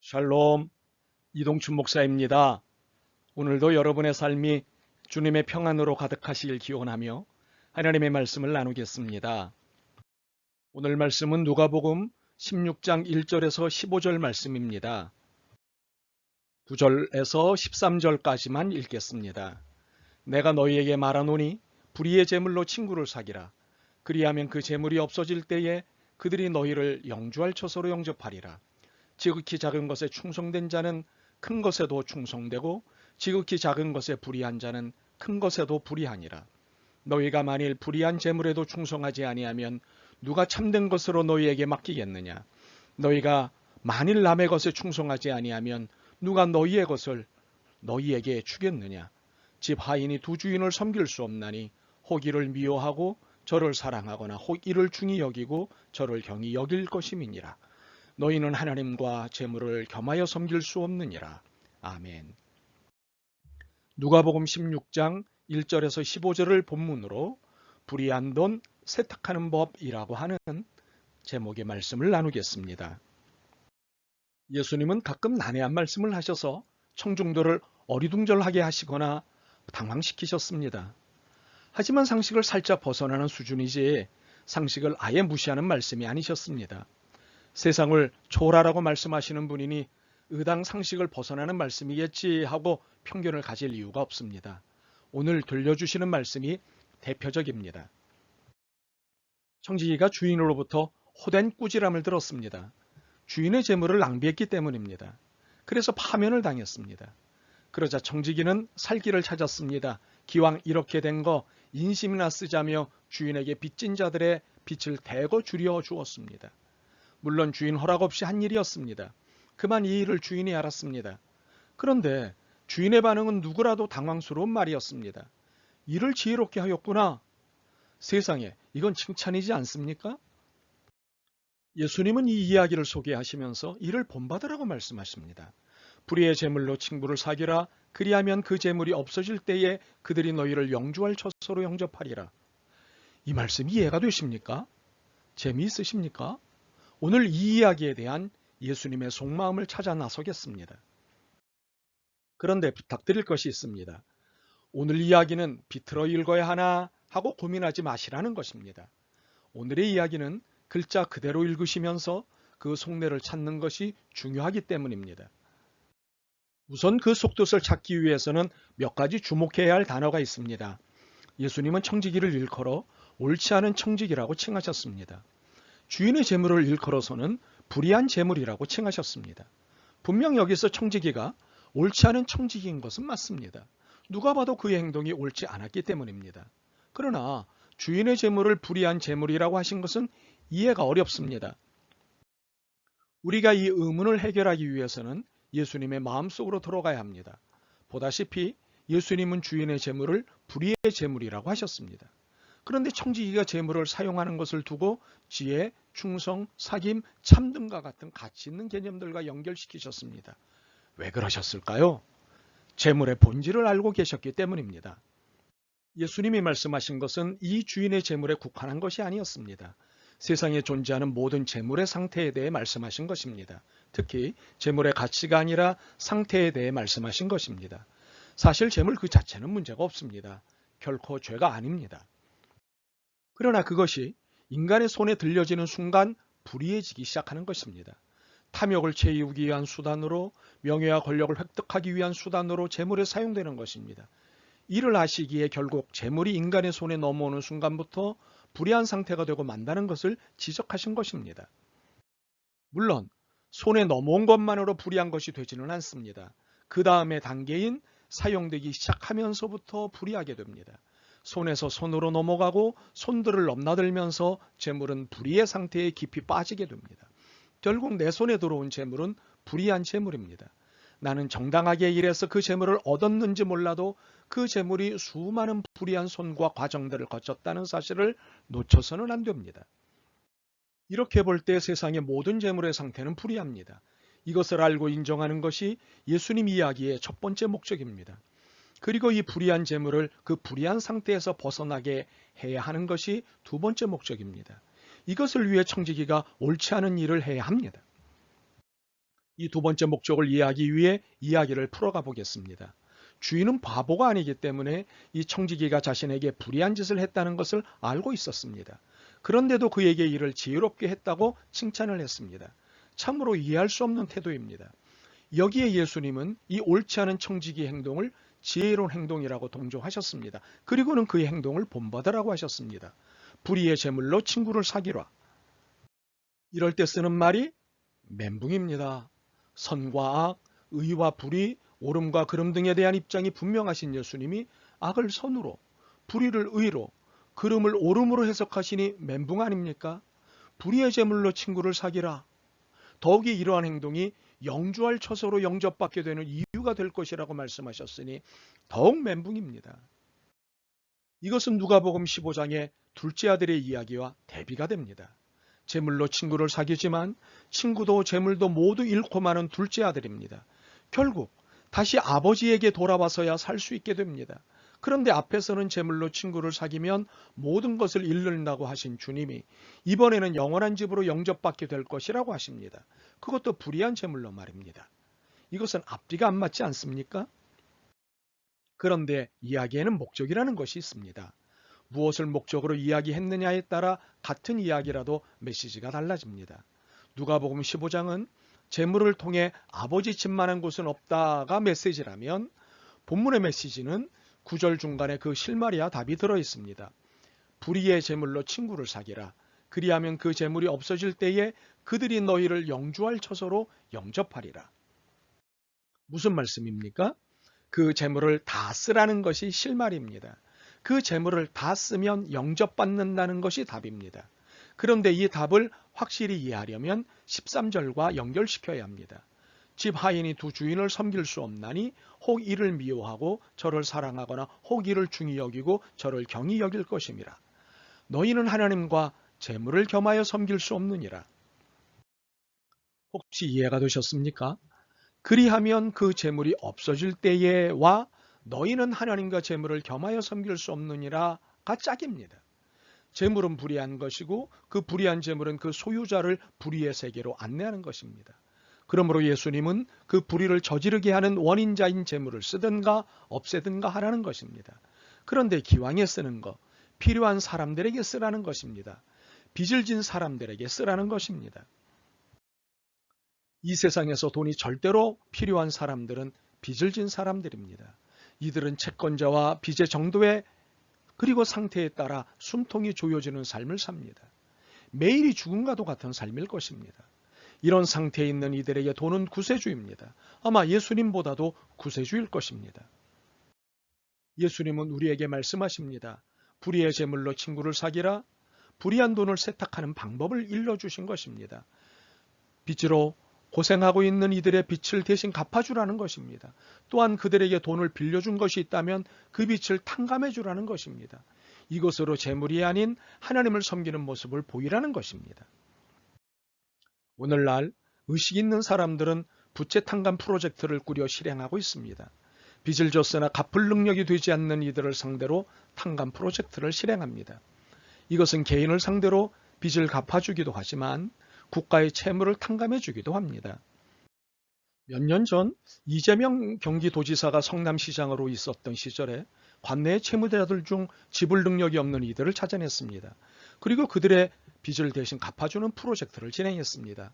샬롬, 이동춘 목사입니다. 오늘도 여러분의 삶이 주님의 평안으로 가득하시길 기원하며 하나님의 말씀을 나누겠습니다. 오늘 말씀은 누가복음 16장 1절에서 15절 말씀입니다. 9절에서 13절까지만 읽겠습니다. 내가 너희에게 말하노니 불의의 제물로 친구를 사귀라. 그리하면 그 제물이 없어질 때에 그들이 너희를 영주할 처소로 영접하리라. 지극히 작은 것에 충성된 자는 큰 것에도 충성되고 지극히 작은 것에 불의한 자는 큰 것에도 불의하니라. 너희가 만일 불의한 재물에도 충성하지 아니하면 누가 참된 것으로 너희에게 맡기겠느냐. 너희가 만일 남의 것에 충성하지 아니하면 누가 너희의 것을 너희에게 주겠느냐. 집 하인이 두 주인을 섬길 수 없나니 혹 이를 미워하고 저를 사랑하거나 혹 이를 중히 여기고 저를 경히 여길 것임이니라. 너희는 하나님과 재물을 겸하여 섬길 수 없느니라. 아멘. 누가복음 16장 1절에서 15절을 본문으로 불의한 돈 세탁하는 법이라고 하는 제목의 말씀을 나누겠습니다. 예수님은 가끔 난해한 말씀을 하셔서 청중들을 어리둥절하게 하시거나 당황시키셨습니다. 하지만 상식을 살짝 벗어나는 수준이지 상식을 아예 무시하는 말씀이 아니셨습니다. 세상을 초월하라고 말씀하시는 분이니 의당 상식을 벗어나는 말씀이겠지 하고 편견을 가질 이유가 없습니다. 오늘 들려주시는 말씀이 대표적입니다. 청지기가 주인으로부터 호된 꾸지람을 들었습니다. 주인의 재물을 낭비했기 때문입니다. 그래서 파면을 당했습니다. 그러자 청지기는 살 길을 찾았습니다. 기왕 이렇게 된 거 인심이나 쓰자며 주인에게 빚진 자들의 빚을 대거 줄여 주었습니다. 물론 주인 허락 없이 한 일이었습니다. 그만 이 일을 주인이 알았습니다. 그런데 주인의 반응은 누구라도 당황스러운 말이었습니다. 일을 지혜롭게 하였구나. 세상에, 이건 칭찬이지 않습니까? 예수님은 이 이야기를 소개하시면서 이를 본받으라고 말씀하십니다. 불의의 제물로 친구를 사귀라. 그리하면 그 제물이 없어질 때에 그들이 너희를 영주할 처소로 영접하리라. 이 말씀이 이해가 되십니까? 재미있으십니까? 오늘 이 이야기에 대한 예수님의 속마음을 찾아 나서겠습니다. 그런데 부탁드릴 것이 있습니다. 오늘 이야기는 비틀어 읽어야 하나 하고 고민하지 마시라는 것입니다. 오늘의 이야기는 글자 그대로 읽으시면서 그 속내를 찾는 것이 중요하기 때문입니다. 우선 그 속뜻을 찾기 위해서는 몇 가지 주목해야 할 단어가 있습니다. 예수님은 청지기를 일컬어 옳지 않은 청지기라고 칭하셨습니다. 주인의 재물을 일컬어서는 불의한 재물이라고 칭하셨습니다. 분명 여기서 청지기가 옳지 않은 청지기인 것은 맞습니다. 누가 봐도 그의 행동이 옳지 않았기 때문입니다. 그러나 주인의 재물을 불의한 재물이라고 하신 것은 이해가 어렵습니다. 우리가 이 의문을 해결하기 위해서는 예수님의 마음속으로 들어가야 합니다. 보다시피 예수님은 주인의 재물을 불의의 재물이라고 하셨습니다. 그런데 청지기가 재물을 사용하는 것을 두고 지혜, 충성, 사귐, 참 등과 같은 가치 있는 개념들과 연결시키셨습니다. 왜 그러셨을까요? 재물의 본질을 알고 계셨기 때문입니다. 예수님이 말씀하신 것은 이 주인의 재물에 국한한 것이 아니었습니다. 세상에 존재하는 모든 재물의 상태에 대해 말씀하신 것입니다. 특히 재물의 가치가 아니라 상태에 대해 말씀하신 것입니다. 사실 재물 그 자체는 문제가 없습니다. 결코 죄가 아닙니다. 그러나 그것이 인간의 손에 들려지는 순간 불의해지기 시작하는 것입니다. 탐욕을 채우기 위한 수단으로, 명예와 권력을 획득하기 위한 수단으로 재물에 사용되는 것입니다. 이를 아시기에 결국 재물이 인간의 손에 넘어오는 순간부터 불의한 상태가 되고 만다는 것을 지적하신 것입니다. 물론 손에 넘어온 것만으로 불의한 것이 되지는 않습니다. 그 다음의 단계인 사용되기 시작하면서부터 불의하게 됩니다. 손에서 손으로 넘어가고 손들을 넘나들면서 재물은 불의의 상태에 깊이 빠지게 됩니다. 결국 내 손에 들어온 재물은 불의한 재물입니다. 나는 정당하게 일해서 그 재물을 얻었는지 몰라도 그 재물이 수많은 불의한 손과 과정들을 거쳤다는 사실을 놓쳐서는 안 됩니다. 이렇게 볼 때 세상의 모든 재물의 상태는 불의합니다. 이것을 알고 인정하는 것이 예수님 이야기의 첫 번째 목적입니다. 그리고 이 불의한 재물을 그 불의한 상태에서 벗어나게 해야 하는 것이 두 번째 목적입니다. 이것을 위해 청지기가 옳지 않은 일을 해야 합니다. 이 두 번째 목적을 이해하기 위해 이야기를 풀어가 보겠습니다. 주인은 바보가 아니기 때문에 이 청지기가 자신에게 불의한 짓을 했다는 것을 알고 있었습니다. 그런데도 그에게 이를 지혜롭게 했다고 칭찬을 했습니다. 참으로 이해할 수 없는 태도입니다. 여기에 예수님은 이 옳지 않은 청지기 행동을 지혜로운 행동이라고 동조하셨습니다. 그리고는 그의 행동을 본받으라고 하셨습니다. 불의의 제물로 친구를 사귀라. 이럴 때 쓰는 말이 멘붕입니다. 선과 악, 의와 불의, 옳음과 그름 등에 대한 입장이 분명하신 예수님이 악을 선으로, 불의를 의로, 그름을 옳음으로 해석하시니 멘붕 아닙니까? 불의의 제물로 친구를 사귀라. 더욱이 이러한 행동이 영주할 처소로 영접받게 되는 이유가 될 것이라고 말씀하셨으니 더욱 멘붕입니다. 이것은 누가복음 15장의 둘째 아들의 이야기와 대비가 됩니다. 제물로 친구를 사귀지만 친구도 제물도 모두 잃고 마는 둘째 아들입니다. 결국 다시 아버지에게 돌아와서야 살 수 있게 됩니다. 그런데 앞에서는 제물로 친구를 사귀면 모든 것을 잃는다고 하신 주님이 이번에는 영원한 집으로 영접받게 될 것이라고 하십니다. 그것도 불의한 제물로 말입니다. 이것은 앞뒤가 안 맞지 않습니까? 그런데 이야기에는 목적이라는 것이 있습니다. 무엇을 목적으로 이야기했느냐에 따라 같은 이야기라도 메시지가 달라집니다. 누가복음 15장은 제물을 통해 아버지 집만한 곳은 없다가 메시지라면 본문의 메시지는 9절 중간에 그 실마리와 답이 들어있습니다. 불의의 제물로 친구를 사귀라. 그리하면 그 제물이 없어질 때에 그들이 너희를 영주할 처소로 영접하리라. 무슨 말씀입니까? 그 제물을 다 쓰라는 것이 실말입니다. 그 제물을 다 쓰면 영접받는다는 것이 답입니다. 그런데 이 답을 확실히 이해하려면 13절과 연결시켜야 합니다. 집 하인이 두 주인을 섬길 수 없나니 혹 이를 미워하고 저를 사랑하거나 혹 이를 중히 여기고 저를 경히 여길 것임이라. 너희는 하나님과 제물을 겸하여 섬길 수 없느니라. 혹시 이해가 되셨습니까? 그리하면 그 제물이 없어질 때에와 너희는 하나님과 제물을 겸하여 섬길 수 없느니라가 짝입니다. 제물은 불의한 것이고 그 불의한 제물은 그 소유자를 불의의 세계로 안내하는 것입니다. 그러므로 예수님은 그 불의를 저지르게 하는 원인자인 제물을 쓰든가 없애든가 하라는 것입니다. 그런데 기왕에 쓰는 것, 필요한 사람들에게 쓰라는 것입니다. 빚을 진 사람들에게 쓰라는 것입니다. 이 세상에서 돈이 절대로 필요한 사람들은 빚을 진 사람들입니다. 이들은 채권자와 빚의 정도에 그리고 상태에 따라 숨통이 조여지는 삶을 삽니다. 매일이 죽음과도 같은 삶일 것입니다. 이런 상태에 있는 이들에게 돈은 구세주입니다. 아마 예수님보다도 구세주일 것입니다. 예수님은 우리에게 말씀하십니다. 불의의 제물로 친구를 사귀라. 불의한 돈을 세탁하는 방법을 일러주신 것입니다. 빚으로 고생하고 있는 이들의 빚을 대신 갚아주라는 것입니다. 또한 그들에게 돈을 빌려준 것이 있다면 그 빚을 탕감해 주라는 것입니다. 이것으로 재물이 아닌 하나님을 섬기는 모습을 보이라는 것입니다. 오늘날 의식 있는 사람들은 부채 탕감 프로젝트를 꾸려 실행하고 있습니다. 빚을 졌으나 갚을 능력이 되지 않는 이들을 상대로 탕감 프로젝트를 실행합니다. 이것은 개인을 상대로 빚을 갚아주기도 하지만 국가의 채무를 탕감해 주기도 합니다. 몇 년 전 이재명 경기도지사가 성남시장으로 있었던 시절에 관내의 채무자들 중 지불 능력이 없는 이들을 찾아냈습니다. 그리고 그들의 빚을 대신 갚아주는 프로젝트를 진행했습니다.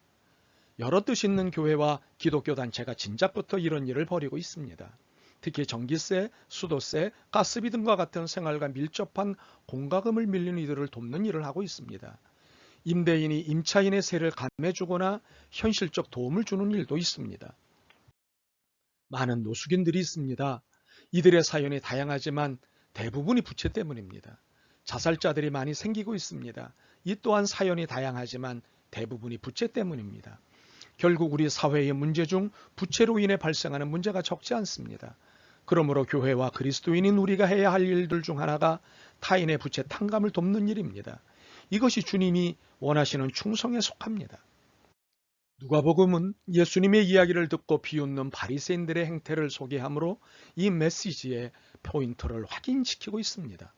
여러 뜻 있는 교회와 기독교 단체가 진작부터 이런 일을 벌이고 있습니다. 특히 전기세, 수도세, 가스비 등과 같은 생활과 밀접한 공과금을 밀린 이들을 돕는 일을 하고 있습니다. 임대인이 임차인의 세를 감해주거나 현실적 도움을 주는 일도 있습니다. 많은 노숙인들이 있습니다. 이들의 사연이 다양하지만 대부분이 부채 때문입니다. 자살자들이 많이 생기고 있습니다. 이 또한 사연이 다양하지만 대부분이 부채 때문입니다. 결국 우리 사회의 문제 중 부채로 인해 발생하는 문제가 적지 않습니다. 그러므로 교회와 그리스도인인 우리가 해야 할 일들 중 하나가 타인의 부채 탕감을 돕는 일입니다. 이것이 주님이 원하시는 충성에 속합니다. 누가복음은 예수님의 이야기를 듣고 비웃는 바리새인들의 행태를 소개하므로 이 메시지의 포인트를 확인시키고 있습니다.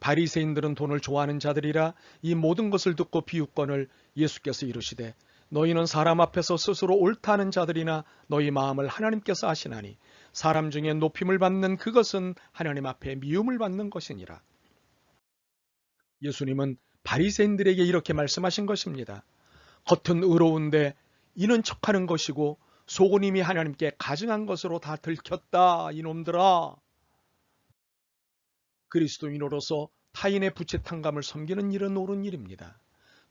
바리새인들은 돈을 좋아하는 자들이라 이 모든 것을 듣고 비웃건을 예수께서 이르시되 너희는 사람 앞에서 스스로 옳다는 자들이나 너희 마음을 하나님께서 아시나니 사람 중에 높임을 받는 그것은 하나님 앞에 미움을 받는 것이니라. 예수님은 바리새인들에게 이렇게 말씀하신 것입니다. 겉은 의로운데 이는 척하는 것이고 속은 이미 하나님께 가증한 것으로 다 들켰다. 이놈들아. 그리스도인으로서 타인의 부채 탕감을 섬기는 일은 옳은 일입니다.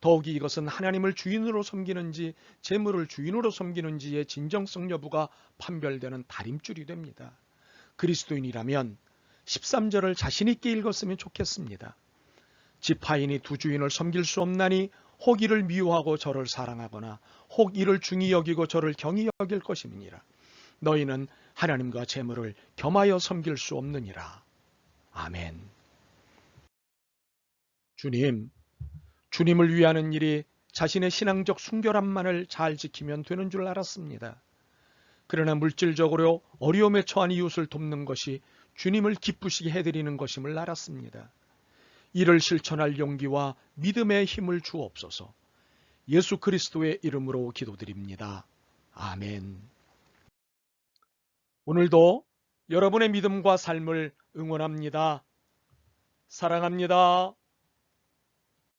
더욱이 이것은 하나님을 주인으로 섬기는지 재물을 주인으로 섬기는지의 진정성 여부가 판별되는 다림줄이 됩니다. 그리스도인이라면 13절을 자신 있게 읽었으면 좋겠습니다. 지파인이 두 주인을 섬길 수 없나니 혹 이를 미워하고 저를 사랑하거나 혹 이를 중히 여기고 저를 경히 여길 것임이니라. 너희는 하나님과 재물을 겸하여 섬길 수 없느니라. 아멘. 주님을 위하는 일이 자신의 신앙적 순결함만을 잘 지키면 되는 줄 알았습니다. 그러나 물질적으로 어려움에 처한 이웃을 돕는 것이 주님을 기쁘시게 해드리는 것임을 알았습니다. 이를 실천할 용기와 믿음의 힘을 주옵소서. 예수 그리스도의 이름으로 기도드립니다. 아멘. 오늘도 여러분의 믿음과 삶을 응원합니다. 사랑합니다.